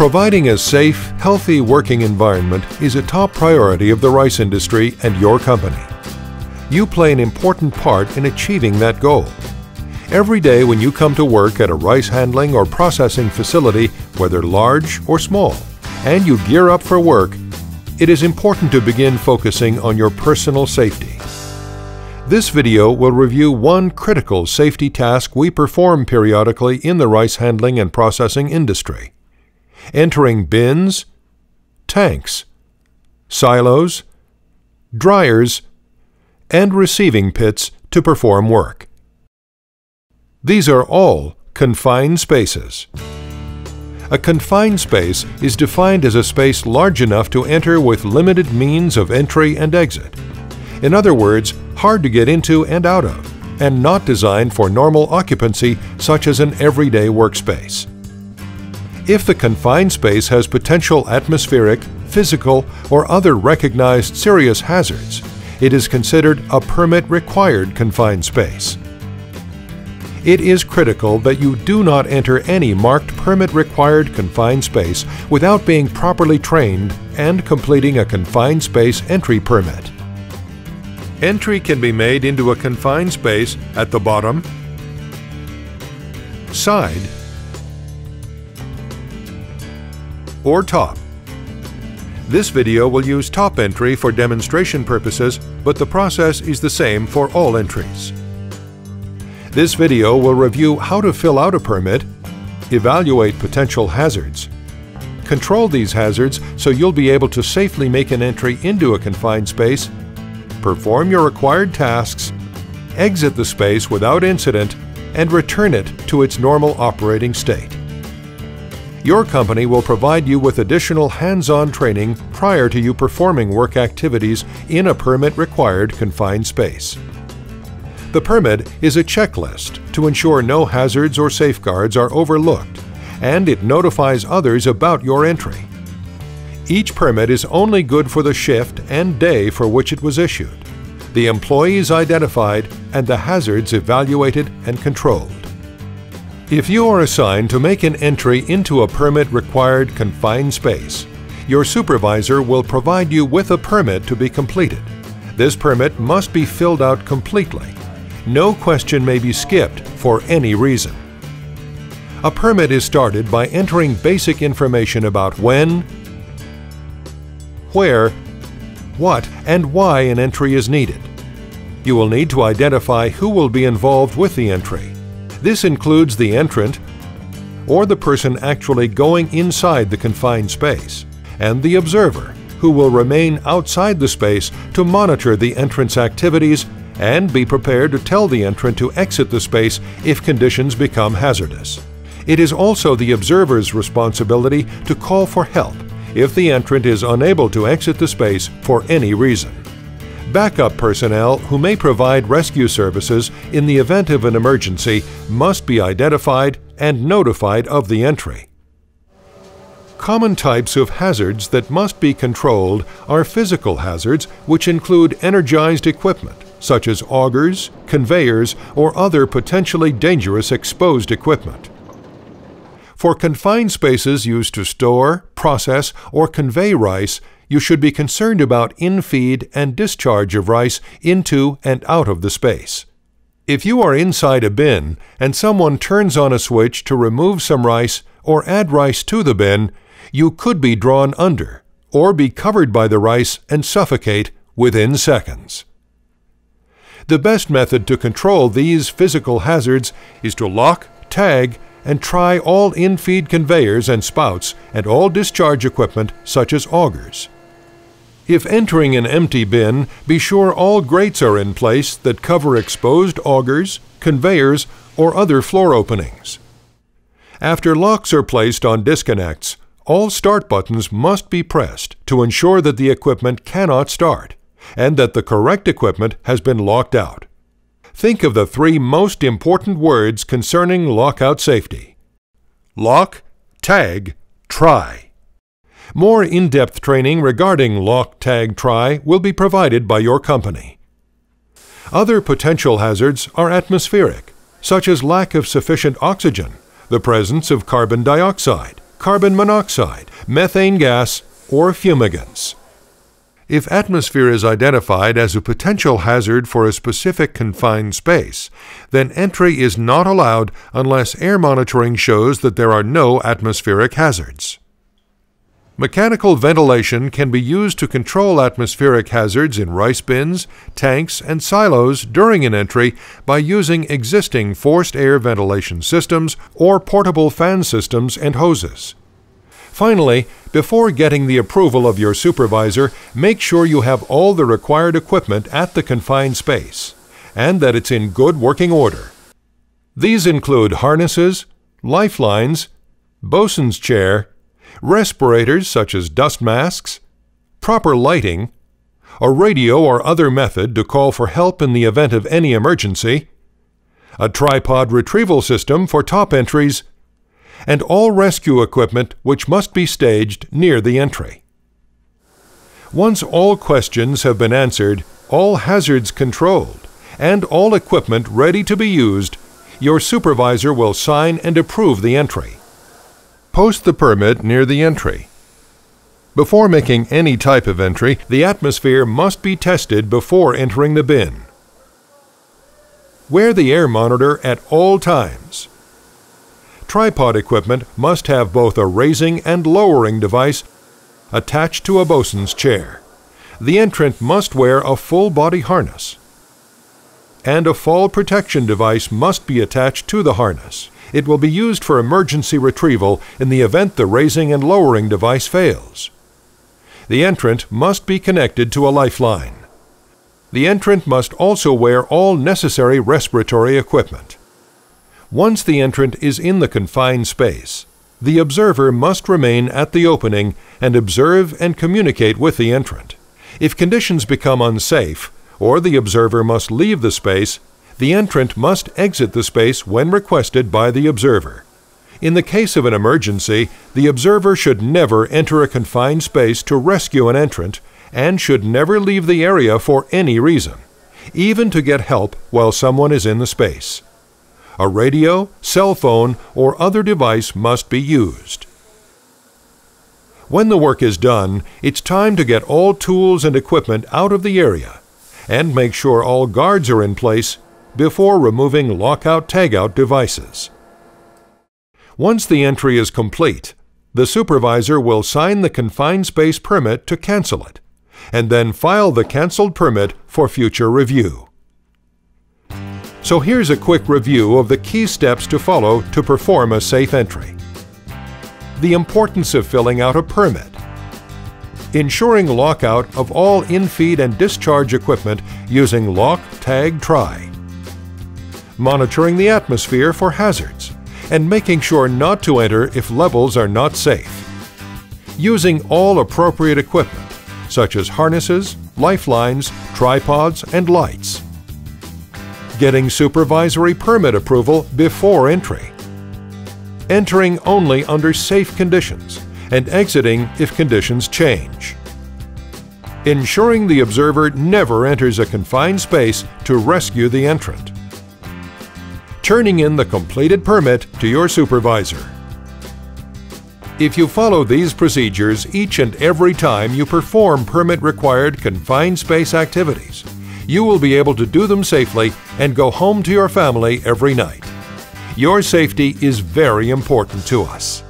Providing a safe, healthy working environment is a top priority of the rice industry and your company. You play an important part in achieving that goal. Every day when you come to work at a rice handling or processing facility, whether large or small, and you gear up for work, it is important to begin focusing on your personal safety. This video will review one critical safety task we perform periodically in the rice handling and processing industry: entering bins, tanks, silos, dryers, and receiving pits to perform work. These are all confined spaces. A confined space is defined as a space large enough to enter with limited means of entry and exit. In other words, hard to get into and out of, and not designed for normal occupancy such as an everyday workspace. If the confined space has potential atmospheric, physical, or other recognized serious hazards, it is considered a permit-required confined space. It is critical that you do not enter any marked permit-required confined space without being properly trained and completing a confined space entry permit. Entry can be made into a confined space at the bottom, side, or top. This video will use top entry for demonstration purposes, but the process is the same for all entries. This video will review how to fill out a permit, evaluate potential hazards, control these hazards so you'll be able to safely make an entry into a confined space, perform your required tasks, exit the space without incident, and return it to its normal operating state. Your company will provide you with additional hands-on training prior to you performing work activities in a permit-required confined space. The permit is a checklist to ensure no hazards or safeguards are overlooked, and it notifies others about your entry. Each permit is only good for the shift and day for which it was issued, the employees identified, and the hazards evaluated and controlled. If you are assigned to make an entry into a permit-required confined space, your supervisor will provide you with a permit to be completed. This permit must be filled out completely. No question may be skipped for any reason. A permit is started by entering basic information about when, where, what, and why an entry is needed. You will need to identify who will be involved with the entry. This includes the entrant, or the person actually going inside the confined space, and the observer, who will remain outside the space to monitor the entrant's activities and be prepared to tell the entrant to exit the space if conditions become hazardous. It is also the observer's responsibility to call for help if the entrant is unable to exit the space for any reason. Backup personnel who may provide rescue services in the event of an emergency must be identified and notified of the entry. Common types of hazards that must be controlled are physical hazards, which include energized equipment, such as augers, conveyors, or other potentially dangerous exposed equipment. For confined spaces used to store, process, or convey rice, you should be concerned about in-feed and discharge of rice into and out of the space. If you are inside a bin and someone turns on a switch to remove some rice or add rice to the bin, you could be drawn under or be covered by the rice and suffocate within seconds. The best method to control these physical hazards is to lock, tag, and try all in-feed conveyors and spouts and all discharge equipment such as augers. If entering an empty bin, be sure all grates are in place that cover exposed augers, conveyors, or other floor openings. After locks are placed on disconnects, all start buttons must be pressed to ensure that the equipment cannot start and that the correct equipment has been locked out. Think of the three most important words concerning lockout safety: lock, tag, try. More in-depth training regarding lock, tag, try will be provided by your company. Other potential hazards are atmospheric, such as lack of sufficient oxygen, the presence of carbon dioxide, carbon monoxide, methane gas, or fumigants. If atmosphere is identified as a potential hazard for a specific confined space, then entry is not allowed unless air monitoring shows that there are no atmospheric hazards. Mechanical ventilation can be used to control atmospheric hazards in rice bins, tanks, and silos during an entry by using existing forced air ventilation systems or portable fan systems and hoses. Finally, before getting the approval of your supervisor, make sure you have all the required equipment at the confined space, and that it's in good working order. These include harnesses, lifelines, bosun's chair, respirators such as dust masks, proper lighting, a radio or other method to call for help in the event of any emergency, a tripod retrieval system for top entries, and all rescue equipment which must be staged near the entry. Once all questions have been answered, all hazards controlled, and all equipment ready to be used, your supervisor will sign and approve the entry. Post the permit near the entry. Before making any type of entry, the atmosphere must be tested before entering the bin. Wear the air monitor at all times. Tripod equipment must have both a raising and lowering device attached to a bosun's chair. The entrant must wear a full body harness. And a fall protection device must be attached to the harness. It will be used for emergency retrieval in the event the raising and lowering device fails. The entrant must be connected to a lifeline. The entrant must also wear all necessary respiratory equipment. Once the entrant is in the confined space, the observer must remain at the opening and observe and communicate with the entrant. If conditions become unsafe, or the observer must leave the space, the entrant must exit the space when requested by the observer. In the case of an emergency, the observer should never enter a confined space to rescue an entrant and should never leave the area for any reason, even to get help while someone is in the space. A radio, cell phone, or other device must be used. When the work is done, it's time to get all tools and equipment out of the area and make sure all guards are in place before removing lockout-tagout devices. Once the entry is complete, the supervisor will sign the confined space permit to cancel it, and then file the canceled permit for future review. So here's a quick review of the key steps to follow to perform a safe entry. The importance of filling out a permit. Ensuring lockout of all infeed and discharge equipment using lock, tag, try. Monitoring the atmosphere for hazards and making sure not to enter if levels are not safe. Using all appropriate equipment such as harnesses, lifelines, tripods, and lights. Getting supervisory permit approval before entry. Entering only under safe conditions and exiting if conditions change. Ensuring the observer never enters a confined space to rescue the entrant. Turning in the completed permit to your supervisor. If you follow these procedures each and every time you perform permit-required confined space activities, you will be able to do them safely and go home to your family every night. Your safety is very important to us.